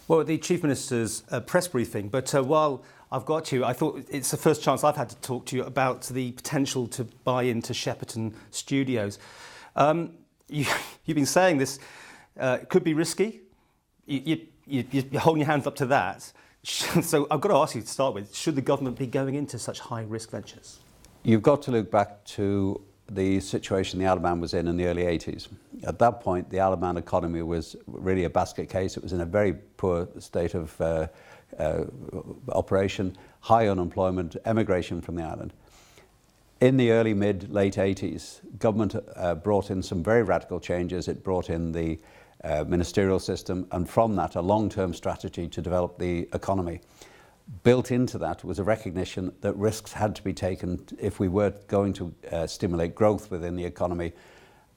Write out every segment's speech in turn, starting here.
Well, the Chief Minister's press briefing, but while I've got you, I thought it's the first chance I've had to talk to you about the potential to buy into Shepperton Studios. You've been saying this could be risky. You're holding your hands up to that. So I've got to ask you to start with, should the government be going into such high-risk ventures? You've got to look back to the situation the Isle of Man was in the early 80s. At that point, the Isle of Man economy was really a basket case. It was in a very poor state of operation, high unemployment, emigration from the island. In the early, mid, late 80s, government brought in some very radical changes. It brought in the ministerial system, and from that, a long-term strategy to develop the economy. Built into that was a recognition that risks had to be taken if we were going to stimulate growth within the economy.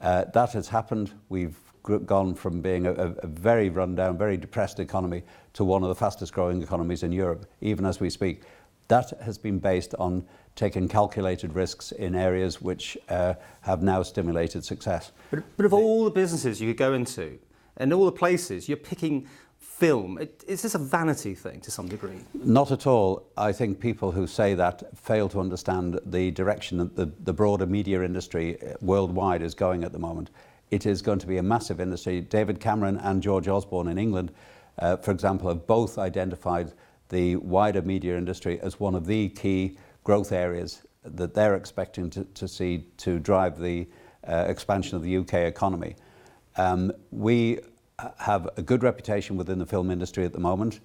That has happened. We've gone from being a very run-down, very depressed economy to one of the fastest growing economies in Europe, even as we speak. That has been based on taking calculated risks in areas which have now stimulated success. But of all the businesses you could go into, and all the places, you're picking film. Is this a vanity thing to some degree? Not at all. I think people who say that fail to understand the direction that the broader media industry worldwide is going at the moment. It is going to be a massive industry. David Cameron and George Osborne in England, for example, have both identified the wider media industry as one of the key growth areas that they're expecting to see to drive the expansion of the UK economy. We have a good reputation within the film industry at the moment.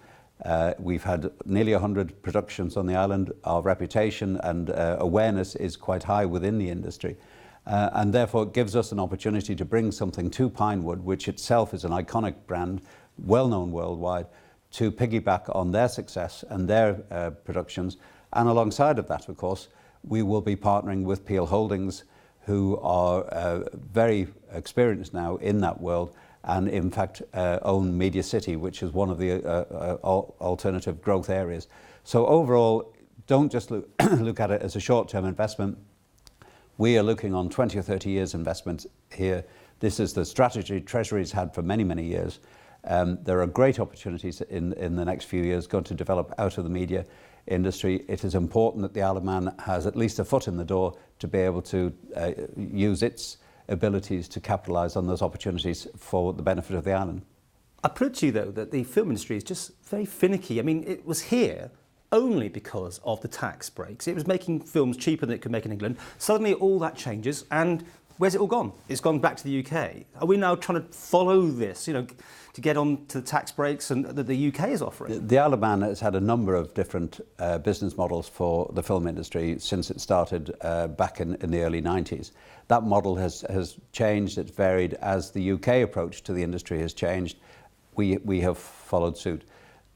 We've had nearly 100 productions on the island. Our reputation and awareness is quite high within the industry. And therefore it gives us an opportunity to bring something to Pinewood, which itself is an iconic brand, well known worldwide, to piggyback on their success and their productions. And alongside of that, of course, we will be partnering with Peel Holdings, who are very experienced now in that world, and in fact own Media City, which is one of the alternative growth areas. So overall, don't just look at it as a short-term investment. We are looking on 20 or 30 years investment here. This is the strategy Treasury's had for many, many years. There are great opportunities in the next few years going to develop out of the media industry. It is important that the Isle of Man has at least a foot in the door to be able to use its abilities to capitalise on those opportunities for the benefit of the island. I put it to you, though, that the film industry is just very finicky. I mean, it was here only because of the tax breaks. It was making films cheaper than it could make in England. Suddenly all that changes, and where's it all gone? It's gone back to the UK. Are we now trying to follow this, to get on to the tax breaks and that the UK is offering? The Isle of Man has had a number of different business models for the film industry since it started back in the early 90s. That model has changed, it's varied as the UK approach to the industry has changed. We have followed suit.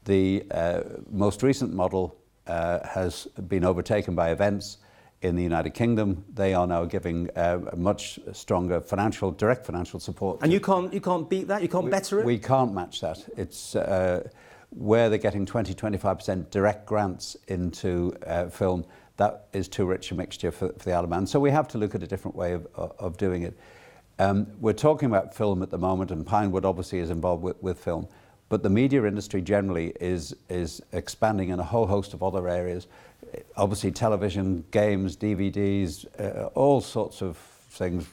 The most recent model has been overtaken by events in the United Kingdom. They are now giving much stronger direct financial support. And you can't beat that? You can't better it? We can't match that. It's where they're getting 20-25% direct grants into film. That is too rich a mixture for the Isle of Man. So we have to look at a different way of doing it. We're talking about film at the moment, and Pinewood obviously is involved with film. But the media industry generally is expanding in a whole host of other areas. Obviously television, games, DVDs, all sorts of things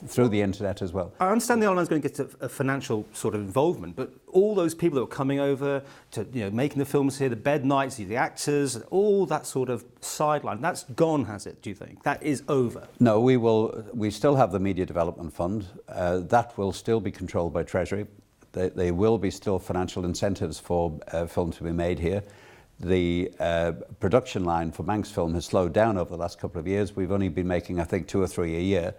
through the internet as well. I understand the Isle of Man's going to get a financial sort of involvement, but all those people that were coming over to making the films here, the bed nights, the actors, all that sort of sideline, that's gone, has it, do you think? That is over? No, we still have the Media Development Fund. That will still be controlled by Treasury. There will be still financial incentives for film to be made here. The production line for Manx Film has slowed down over the last couple of years. We've only been making, I think, 2 or 3 a year.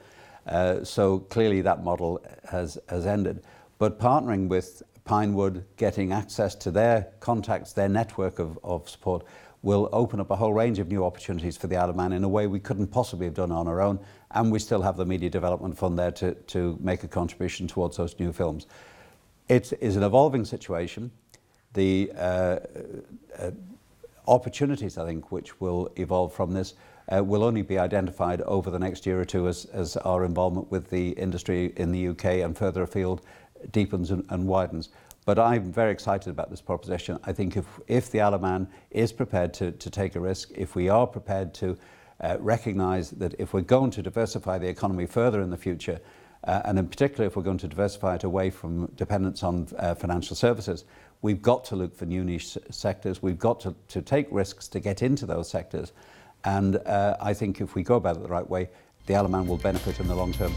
So clearly that model has ended. But partnering with Pinewood, getting access to their contacts, their network of support, will open up a whole range of new opportunities for the Isle of Man in a way we couldn't possibly have done on our own. And we still have the Media Development Fund there to make a contribution towards those new films. It is an evolving situation. The opportunities, I think, which will evolve from this will only be identified over the next year or two as our involvement with the industry in the UK and further afield deepens and widens. But I'm very excited about this proposition. I think if the Isle of Man is prepared to take a risk, if we are prepared to recognise that if we're going to diversify the economy further in the future, and in particular if we're going to diversify it away from dependence on financial services, we've got to look for new niche sectors. We've got to take risks to get into those sectors. And I think if we go about it the right way, the Isle of Man will benefit in the long term.